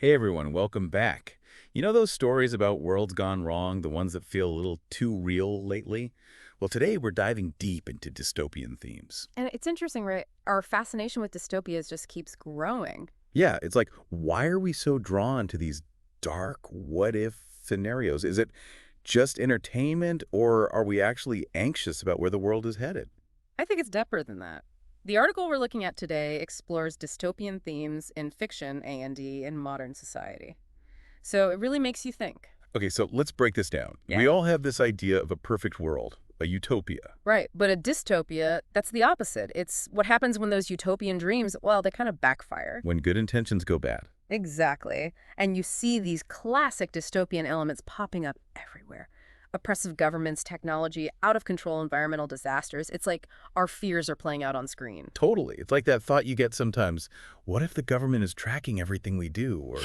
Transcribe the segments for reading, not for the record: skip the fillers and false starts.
Hey everyone, welcome back. You know those stories about worlds gone wrong, the ones that feel a little too real lately? Well, today we're diving deep into dystopian themes. And it's interesting, right? Our fascination with dystopias just keeps growing. Yeah, it's like, why are we so drawn to these dark what-if scenarios? Is it just entertainment, or are we actually anxious about where the world is headed? I think it's deeper than that. The article we're looking at today explores dystopian themes in fiction and in modern society. So it really makes you think. Okay, so let's break this down. Yeah. We all have this idea of a perfect world, a utopia. Right, but a dystopia, that's the opposite. It's what happens when those utopian dreams, well, they kind of backfire. When good intentions go bad. Exactly. And you see these classic dystopian elements popping up everywhere. Oppressive governments, technology, out of control environmental disasters. It's like our fears are playing out on screen. Totally. It's like that thought you get sometimes, what if the government is tracking everything we do? Or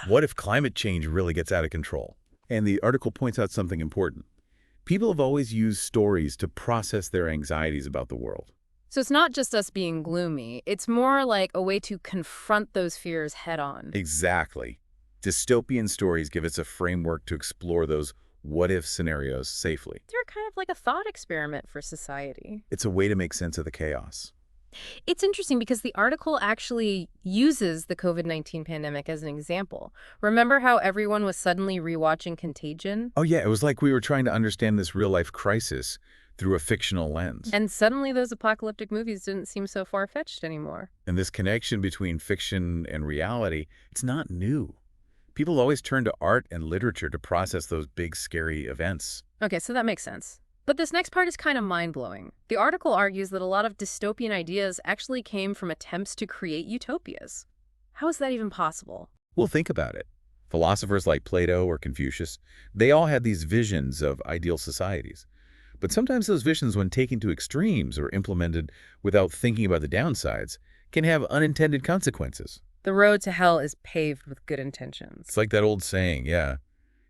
what if climate change really gets out of control? And the article points out something important. People have always used stories to process their anxieties about the world. So it's not just us being gloomy. It's more like a way to confront those fears head on. Exactly. Dystopian stories give us a framework to explore those what-if scenarios safely. They're kind of like a thought experiment for society. It's a way to make sense of the chaos. It's interesting because the article actually uses the COVID-19 pandemic as an example. Remember how everyone was suddenly rewatching Contagion? Oh yeah, it was like we were trying to understand this real-life crisis through a fictional lens. And suddenly those apocalyptic movies didn't seem so far-fetched anymore. And this connection between fiction and reality, it's not new. People always turn to art and literature to process those big, scary events. Okay, so that makes sense. But this next part is kind of mind-blowing. The article argues that a lot of dystopian ideas actually came from attempts to create utopias. How is that even possible? Well, think about it. Philosophers like Plato or Confucius, they all had these visions of ideal societies. But sometimes those visions, when taken to extremes or implemented without thinking about the downsides, can have unintended consequences. The road to hell is paved with good intentions. It's like that old saying, yeah,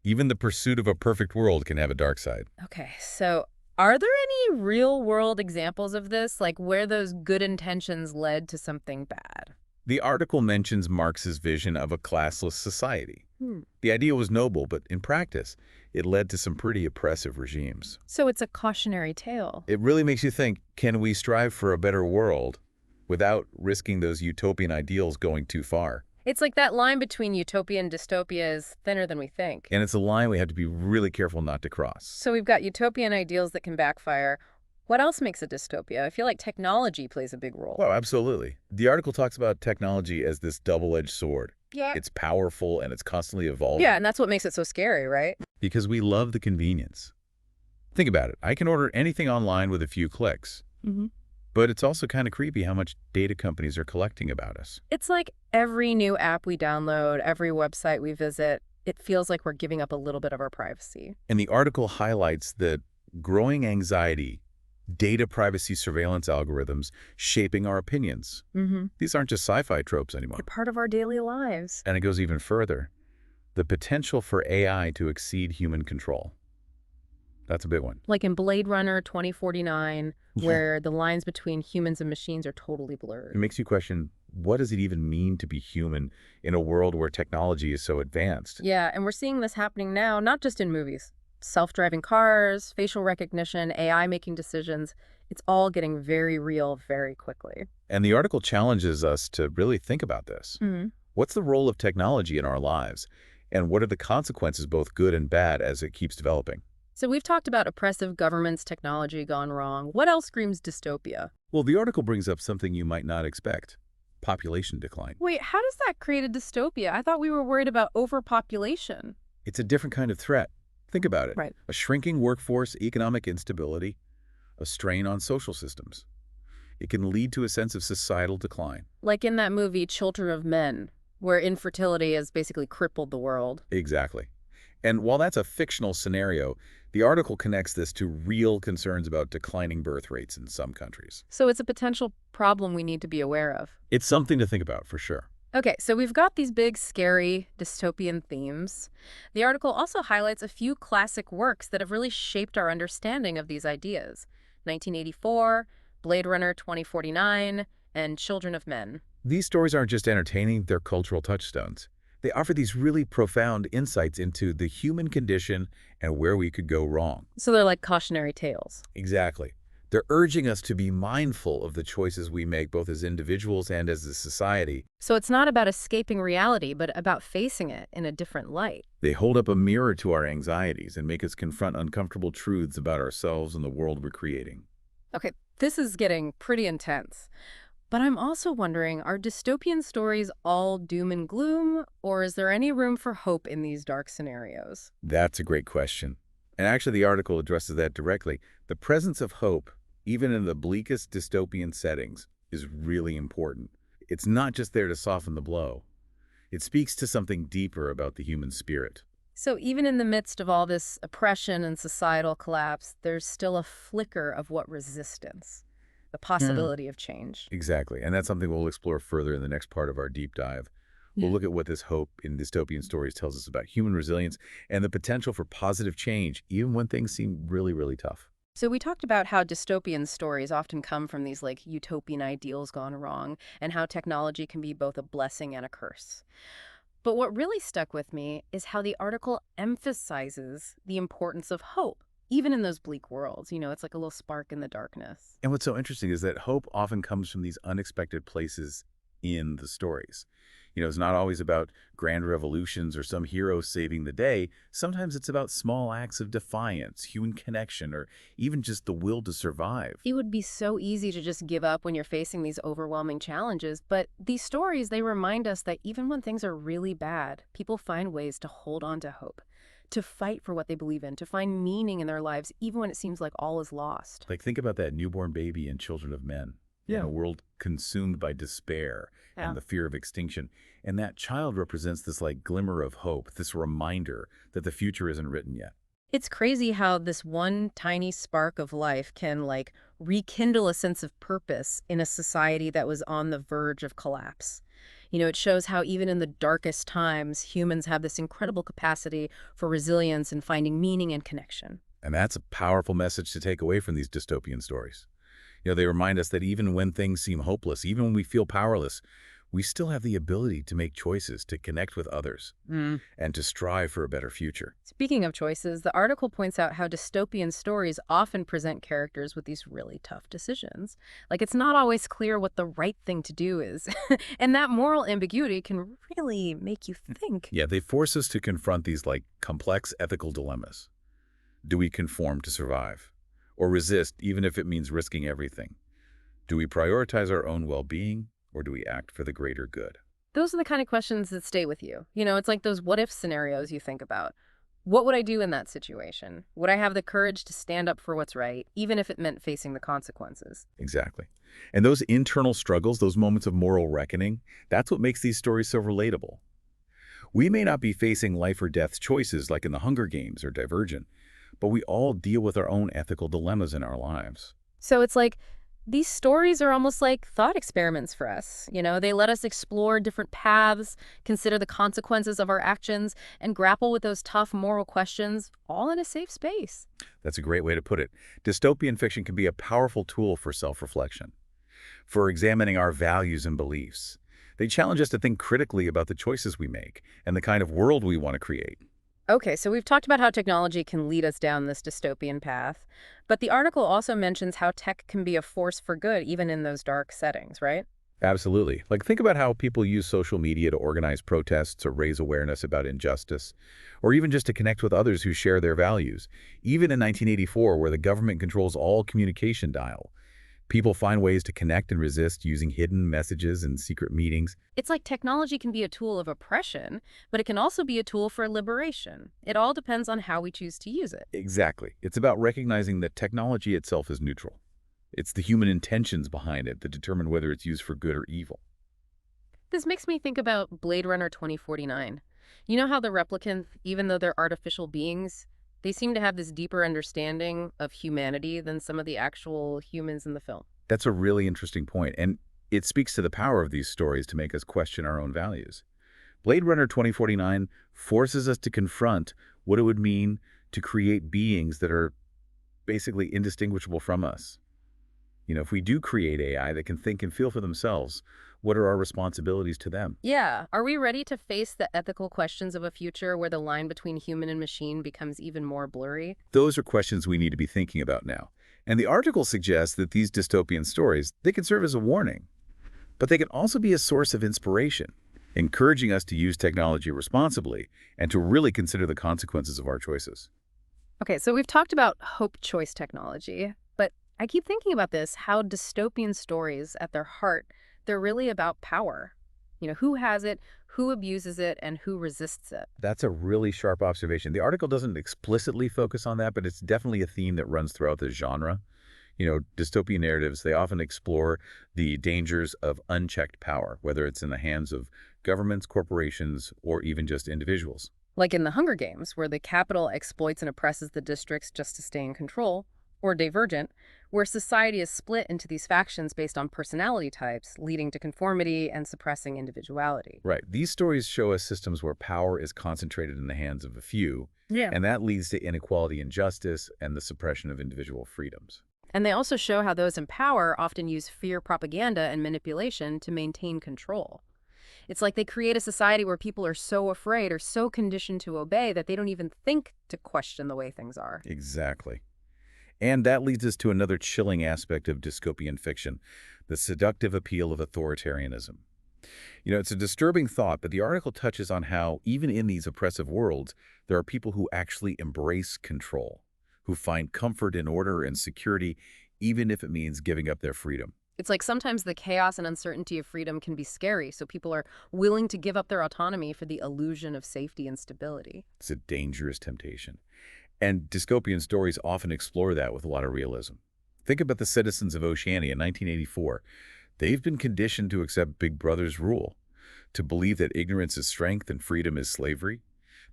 even the pursuit of a perfect world can have a dark side. Okay, so are there any real-world examples of this, like where those good intentions led to something bad? The article mentions Marx's vision of a classless society. Hmm. The idea was noble, but in practice, it led to some pretty oppressive regimes. So it's a cautionary tale. It really makes you think, can we strive for a better world without risking those utopian ideals going too far? It's like that line between utopia and dystopia is thinner than we think. And it's a line we have to be really careful not to cross. So we've got utopian ideals that can backfire. What else makes a dystopia? I feel like technology plays a big role. Well, absolutely. The article talks about technology as this double-edged sword. Yeah. It's powerful and it's constantly evolving. Yeah, and that's what makes it so scary, right? Because we love the convenience. Think about it. I can order anything online with a few clicks. Mm-hmm. But it's also kind of creepy how much data companies are collecting about us. It's like every new app we download, every website we visit, it feels like we're giving up a little bit of our privacy. And the article highlights the growing anxiety, data privacy surveillance algorithms shaping our opinions. Mm-hmm. These aren't just sci-fi tropes anymore. They're part of our daily lives. And it goes even further. The potential for AI to exceed human control. That's a big one. Like in Blade Runner 2049, where the lines between humans and machines are totally It blurred. makes you question, what does it even mean to be human in a world where technology is so advanced? Yeah, and we're seeing this happening now, not just in movies. Self-driving cars, facial recognition, AI making decisions, it's all getting very real very quickly. And the article challenges us to really think about this. Mm-hmm. What's the role of technology in our lives? And what are the consequences, both good and bad, as it keeps developing? So we've talked about oppressive governments, technology gone wrong. What else screams dystopia? Well, the article brings up something you might not expect. Population decline. Wait, how does that create a dystopia? I thought we were worried about overpopulation. It's a different kind of threat. Think about it. Right. A shrinking workforce, economic instability, a strain on social systems. It can lead to a sense of societal decline. Like in that movie, Children of Men, where infertility has basically crippled the world. Exactly. And while that's a fictional scenario, the article connects this to real concerns about declining birth rates in some countries. So it's a potential problem we need to be aware of. It's something to think about, for sure. Okay, so we've got these big, scary, dystopian themes. The article also highlights a few classic works that have really shaped our understanding of these ideas. 1984, Blade Runner 2049, and Children of Men. These stories aren't just entertaining, they're cultural touchstones. They offer these really profound insights into the human condition and where we could go wrong. So they're like cautionary tales. Exactly. They're urging us to be mindful of the choices we make both as individuals and as a society. So it's not about escaping reality, but about facing it in a different light. They hold up a mirror to our anxieties and make us confront uncomfortable truths about ourselves and the world we're creating. Okay, this is getting pretty intense. But I'm also wondering, are dystopian stories all doom and gloom, or is there any room for hope in these dark scenarios? That's a great question. And actually, the article addresses that directly. The presence of hope, even in the bleakest dystopian settings, is really important. It's not just there to soften the blow. It speaks to something deeper about the human spirit. So even in the midst of all this oppression and societal collapse, there's still a flicker of what resistance, the possibility of change. Exactly. And that's something we'll explore further in the next part of our deep dive. We'll look at what this hope in dystopian stories tells us about human resilience and the potential for positive change, even when things seem really, really tough. So we talked about how dystopian stories often come from these like utopian ideals gone wrong, and how technology can be both a blessing and a curse. But what really stuck with me is how the article emphasizes the importance of hope, even in those bleak worlds. It's like a little spark in the darkness. And what's so interesting is that hope often comes from these unexpected places in the stories. It's not always about grand revolutions or some hero saving the day. Sometimes it's about small acts of defiance, human connection, or even just the will to survive. It would be so easy to just give up when you're facing these overwhelming challenges, but these stories, they remind us that even when things are really bad, people find ways to hold on to hope, to fight for what they believe in, to find meaning in their lives, even when it seems like all is lost. Like, think about that newborn baby in Children of Men. In a world consumed by despair Yeah. and the fear of extinction. And that child represents this like glimmer of hope, this reminder that the future isn't written yet. It's crazy how this one tiny spark of life can like rekindle a sense of purpose in a society that was on the verge of collapse. It shows how even in the darkest times, humans have this incredible capacity for resilience and finding meaning and connection. And that's a powerful message to take away from these dystopian stories. They remind us that even when things seem hopeless, even when we feel powerless, we still have the ability to make choices, to connect with others, and to strive for a better future. Speaking of choices, the article points out how dystopian stories often present characters with these really tough decisions. Like, it's not always clear what the right thing to do is. And that moral ambiguity can really make you think. Yeah, they force us to confront these like complex ethical dilemmas. Do we conform to survive? Or resist, even if it means risking everything? Do we prioritize our own well-being, or do we act for the greater good? Those are the kind of questions that stay with you. It's like those what-if scenarios you think about. What would I do in that situation? Would I have the courage to stand up for what's right, even if it meant facing the consequences? Exactly. And those internal struggles, those moments of moral reckoning, that's what makes these stories so relatable. We may not be facing life or death choices like in the Hunger Games or Divergent, but we all deal with our own ethical dilemmas in our lives. So it's like these stories are almost like thought experiments for us. They let us explore different paths, consider the consequences of our actions, and grapple with those tough moral questions, all in a safe space. That's a great way to put it. Dystopian fiction can be a powerful tool for self-reflection, for examining our values and beliefs. They challenge us to think critically about the choices we make and the kind of world we want to create. Okay, so we've talked about how technology can lead us down this dystopian path, but the article also mentions how tech can be a force for good even in those dark settings, right? Absolutely. Like, think about how people use social media to organize protests or raise awareness about injustice, or even just to connect with others who share their values. Even in 1984, where the government controls all communication dial, people find ways to connect and resist using hidden messages and secret meetings. It's like technology can be a tool of oppression, but it can also be a tool for liberation. It all depends on how we choose to use it. Exactly. It's about recognizing that technology itself is neutral. It's the human intentions behind it that determine whether it's used for good or evil. This makes me think about Blade Runner 2049. You know how the replicants, even though they're artificial beings, they seem to have this deeper understanding of humanity than some of the actual humans in the film. That's a really interesting point, and it speaks to the power of these stories to make us question our own values. Blade Runner 2049 forces us to confront what it would mean to create beings that are basically indistinguishable from us. If we do create AI that can think and feel for themselves, What are our responsibilities to them? Yeah, are we ready to face the ethical questions of a future where the line between human and machine becomes even more blurry? Those are questions we need to be thinking about now. And the article suggests that these dystopian stories, they can serve as a warning, but they can also be a source of inspiration, encouraging us to use technology responsibly and to really consider the consequences of our choices. Okay, so we've talked about hope choice technology, but I keep thinking about this, how dystopian stories at their heart, they're really about power. Who has it, who abuses it, and who resists it. That's a really sharp observation. The article doesn't explicitly focus on that, but it's definitely a theme that runs throughout the genre. Dystopian narratives, they often explore the dangers of unchecked power, whether it's in the hands of governments, corporations, or even just individuals. Like in the Hunger Games, where the capital exploits and oppresses the districts just to stay in control, or Divergent, where society is split into these factions based on personality types, leading to conformity and suppressing individuality. Right. These stories show us systems where power is concentrated in the hands of a few, Yeah. and that leads to inequality and justice and the suppression of individual freedoms. And they also show how those in power often use fear propaganda and manipulation to maintain control. It's like they create a society where people are so afraid or so conditioned to obey that they don't even think to question the way things are. Exactly. And that leads us to another chilling aspect of dystopian fiction, the seductive appeal of authoritarianism. It's a disturbing thought, but the article touches on how, even in these oppressive worlds, there are people who actually embrace control, who find comfort in order and security, even if it means giving up their freedom. It's like sometimes the chaos and uncertainty of freedom can be scary, so people are willing to give up their autonomy for the illusion of safety and stability. It's a dangerous temptation. And dystopian stories often explore that with a lot of realism. Think about the citizens of Oceania in 1984. They've been conditioned to accept Big Brother's rule, to believe that ignorance is strength and freedom is slavery.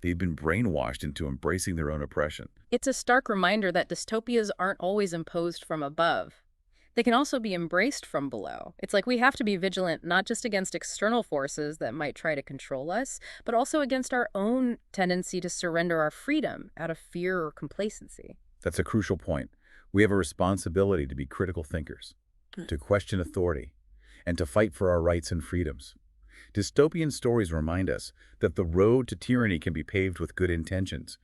They've been brainwashed into embracing their own oppression. It's a stark reminder that dystopias aren't always imposed from above. They can also be embraced from below. It's like we have to be vigilant not just against external forces that might try to control us, but also against our own tendency to surrender our freedom out of fear or complacency. That's a crucial point. We have a responsibility to be critical thinkers, to question authority, and to fight for our rights and freedoms. Dystopian stories remind us that the road to tyranny can be paved with good intentions,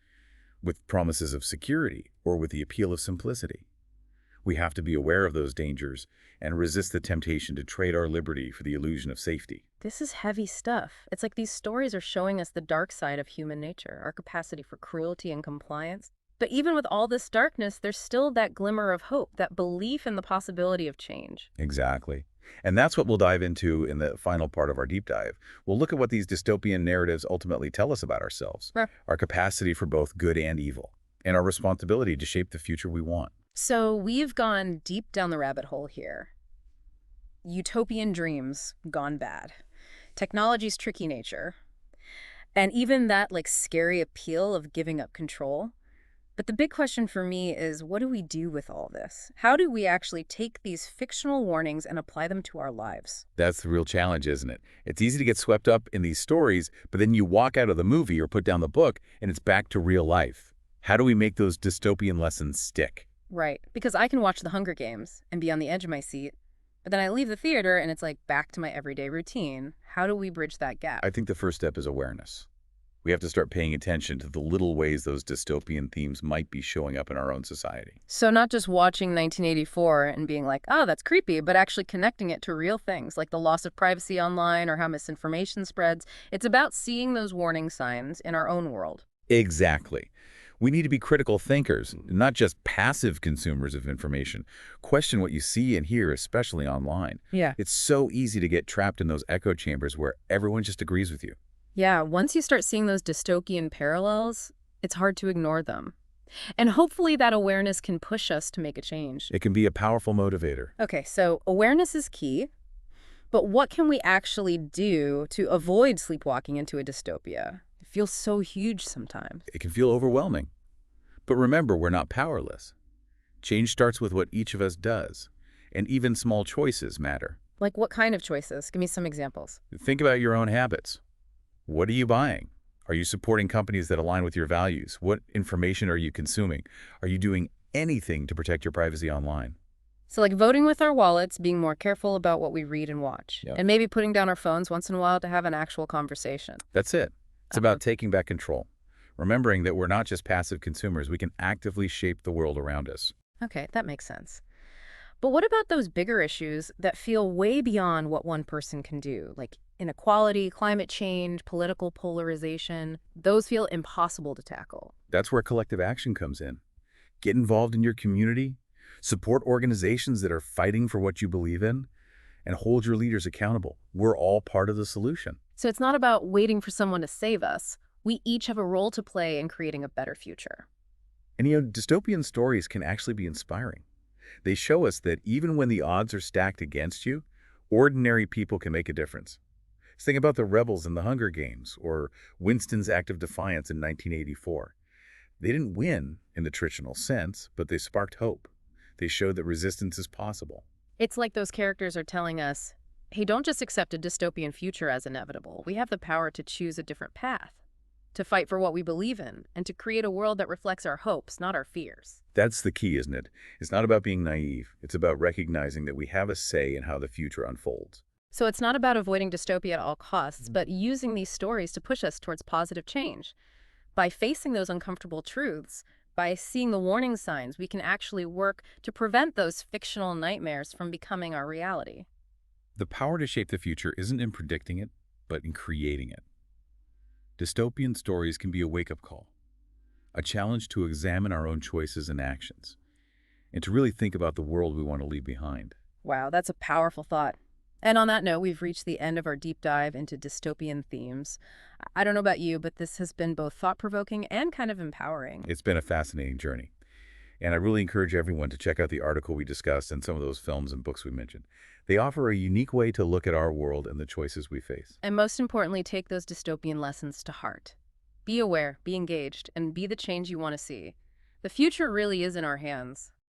with promises of security, or with the appeal of simplicity. We have to be aware of those dangers and resist the temptation to trade our liberty for the illusion of safety. This is heavy stuff. It's like these stories are showing us the dark side of human nature, our capacity for cruelty and compliance. But even with all this darkness, there's still that glimmer of hope, that belief in the possibility of change. Exactly. And that's what we'll dive into in the final part of our deep dive. We'll look at what these dystopian narratives ultimately tell us about ourselves, Right. our capacity for both good and evil, and our responsibility to shape the future we want. So we've gone deep down the rabbit hole here. Utopian dreams gone bad. Technology's tricky nature. And even that scary appeal of giving up control. But the big question for me is, what do we do with all this? How do we actually take these fictional warnings and apply them to our lives? That's the real challenge, isn't it? It's easy to get swept up in these stories, but then you walk out of the movie or put down the book and it's back to real life. How do we make those dystopian lessons stick? Right, because I can watch The Hunger Games and be on the edge of my seat, but then I leave the theater and it's back to my everyday routine. How do we bridge that gap? I think the first step is awareness. We have to start paying attention to the little ways those dystopian themes might be showing up in our own society. So not just watching 1984 and being like, oh, that's creepy, but actually connecting it to real things like the loss of privacy online or how misinformation spreads. It's about seeing those warning signs in our own world. Exactly. We need to be critical thinkers, not just passive consumers of information. Question what you see and hear, especially online. Yeah. It's so easy to get trapped in those echo chambers where everyone just agrees with you. Yeah, once you start seeing those dystopian parallels, it's hard to ignore them. And hopefully that awareness can push us to make a change. It can be a powerful motivator. Okay, so awareness is key, but what can we actually do to avoid sleepwalking into a dystopia? It feels so huge sometimes. It can feel overwhelming. But remember, we're not powerless. Change starts with what each of us does, and even small choices matter. Like what kind of choices? Give me some examples. Think about your own habits. What are you buying? Are you supporting companies that align with your values? What information are you consuming? Are you doing anything to protect your privacy online? So like voting with our wallets, being more careful about what we read and watch, Yeah. and maybe putting down our phones once in a while to have an actual conversation. That's it. It's Uh-huh. about taking back control, remembering that we're not just passive consumers. We can actively shape the world around us. Okay, that makes sense. But what about those bigger issues that feel way beyond what one person can do, like inequality, climate change, political polarization? Those feel impossible to tackle. That's where collective action comes in. Get involved in your community, support organizations that are fighting for what you believe in, and hold your leaders accountable. We're all part of the solution. So it's not about waiting for someone to save us. We each have a role to play in creating a better future. And dystopian stories can actually be inspiring. They show us that even when the odds are stacked against you, ordinary people can make a difference. Just think about the rebels in the Hunger Games or Winston's act of defiance in 1984. They didn't win in the traditional sense, but they sparked hope. They showed that resistance is possible. It's like those characters are telling us, hey, don't just accept a dystopian future as inevitable. We have the power to choose a different path, to fight for what we believe in, and to create a world that reflects our hopes, not our fears. That's the key, isn't it? It's not about being naive. It's about recognizing that we have a say in how the future unfolds. So it's not about avoiding dystopia at all costs, but using these stories to push us towards positive change. By facing those uncomfortable truths, by seeing the warning signs, we can actually work to prevent those fictional nightmares from becoming our reality. The power to shape the future isn't in predicting it, but in creating it. Dystopian stories can be a wake-up call, a challenge to examine our own choices and actions, and to really think about the world we want to leave behind. Wow, that's a powerful thought. And on that note, we've reached the end of our deep dive into dystopian themes. I don't know about you, but this has been both thought-provoking and kind of empowering. It's been a fascinating journey, and I really encourage everyone to check out the article we discussed and some of those films and books we mentioned. They offer a unique way to look at our world and the choices we face. And most importantly, take those dystopian lessons to heart. Be aware, be engaged, and be the change you want to see. The future really is in our hands.